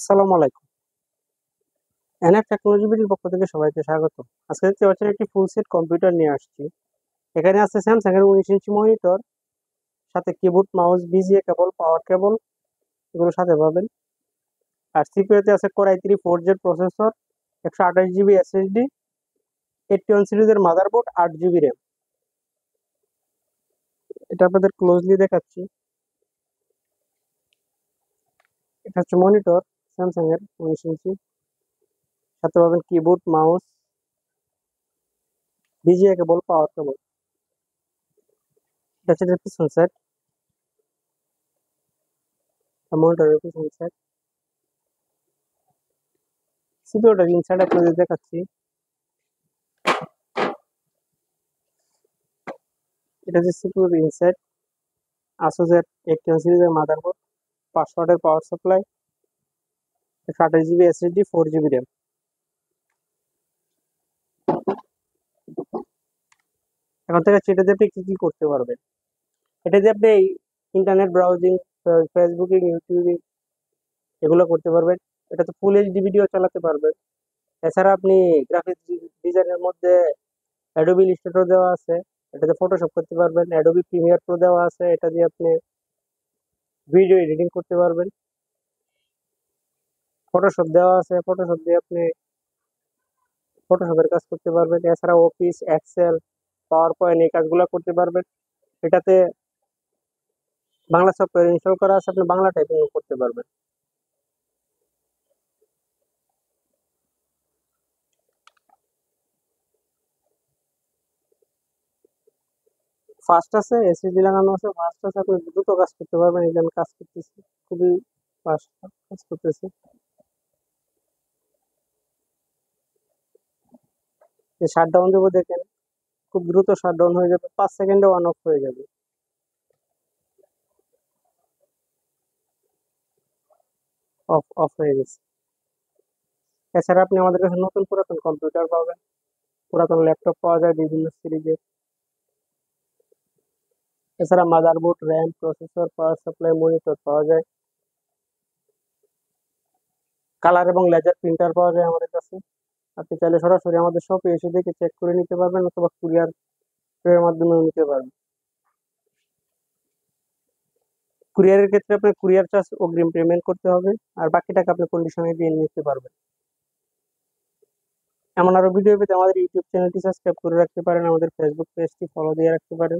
আসসালামু আলাইকুম। NF technology বিডির পক্ষ থেকে সবাইকে স্বাগত। আজকে দেখতে পাচ্ছেন একটি ফুল সেট কম্পিউটার নিয়ে আসছি। এখানে আছে স্যামসাং এর 19 ইঞ্চি মনিটর, সাথে কিবোর্ড, মাউস, বিজিএ কেবল, পাওয়ার কেবল এগুলো সাথে পাবেন। আর সিপিইউতে আছে core i3 4Z processor, 128 GB SSD, 81 সিরিজের মাদারবোর্ড, 8 জিবি র্যাম। এটা আপনাদের ক্লোজলি দেখাচ্ছি। এটা হচ্ছে মনিটর স্যামসাং এর 19 ইঞ্চি, সাথে পাবেন কিবোর্ড, মাউস, বিজিএ কেবল, পাওয়ার কেবল। এটা হচ্ছে পিছন সেট, মনিটরের পিছন সেট। সিপিইউটার ইনসাইড আপনাদের দেখাচ্ছি। এটা হচ্ছে সিপিইউর ইনসাইড, আসুসের 81 সিরিজের মাদারবোর্ড, 500 ওয়াটের power supply, 128 GB SSD, 4 GB RAM. এখন থেকে এটাতে আপনি কি কি করতে পারবেন। এটা দিয়ে আপনি ইন্টারনেট ব্রাউজিং, ফেসবুকিং, ইউটিউবিং এগুলো করতে পারবেন। এটাতে ফুল এইচডি ভিডিও চালাতে পারবেন। এছাড়া আপনি গ্রাফিক্স ডিজাইনের মধ্যে অ্যাডোবি ইলাস্ট্রেটর দেওয়া আছে, এটাতে ফটোশপ করতে পারবেন। অ্যাডোবি প্রিমিয়ার প্রো দেওয়া আছে, এটা দিয়ে আপনি ভিডিও এডিটিং করতে পারবেন। ফটোশপ দেওয়া আছে, ফটোশপ দিয়ে আপনি ফটোশপের কাজ করতে পারবেন। এছাড়া অফিস, এক্সেল, পাওয়ার পয়েন্ট এই কাজগুলো করতে পারবেন। এটাতে বাংলা সফটওয়্যার ইনস্টল করা আছে, আপনি বাংলা টাইপিং করতে পারবেন। ফাস্ট আছে, এসএসডি লাগানো আছে, ফাস্ট আছে, আপনি দ্রুত কাজ করতে পারবেন। এই যে আমি কাজ করতেছি, খুবই ফাস্ট কাজ করতেছে। যে শাটডাউন দেবো দেখেন, খুব দ্রুত শাটডাউন হয়ে যাবে, 5 সেকেন্ডে অন অফ হয়ে যাবে। অফ অফ হয়ে গেছে। এছাড়া আপনি আমাদের কাছে নতুন পুরাতন কম্পিউটার পাবেন, পুরাতন ল্যাপটপ পাওয়া যায় বিভিন্ন সিরিজের। এছাড়া motherboard, RAM, processor, power supply, monitor পাওয়া যায়। কালার এবং লেজার প্রিন্টার পাওয়া যায় আমাদের কাছে। আপনি চাইলে সরাসরি আমাদের শপে এসে দেখে চেক করে নিতে পারবেন, অথবা কুরিয়ার এর মাধ্যমেও নিতে পারবেন। কুরিয়ারের ক্ষেত্রে আপনার কুরিয়ার চার্জ অগ্রিম পেমেন্ট করতে হবে, আর বাকি টাকা আপনি কন্ডিশনে দিয়ে নিতে পারবেন। এমন আরো ভিডিও পেতে আমাদের ইউটিউব চ্যানেলটি সাবস্ক্রাইব করে রাখতে পারেন, আমাদের ফেসবুক পেজটি ফলো দিয়ে রাখতে পারেন।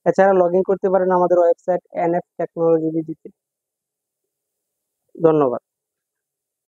এছাড়া লগ ইন করতে পারেন আমাদের ওয়েবসাইট এনএফ টেকনোলজি বিডিতে। ধন্যবাদ।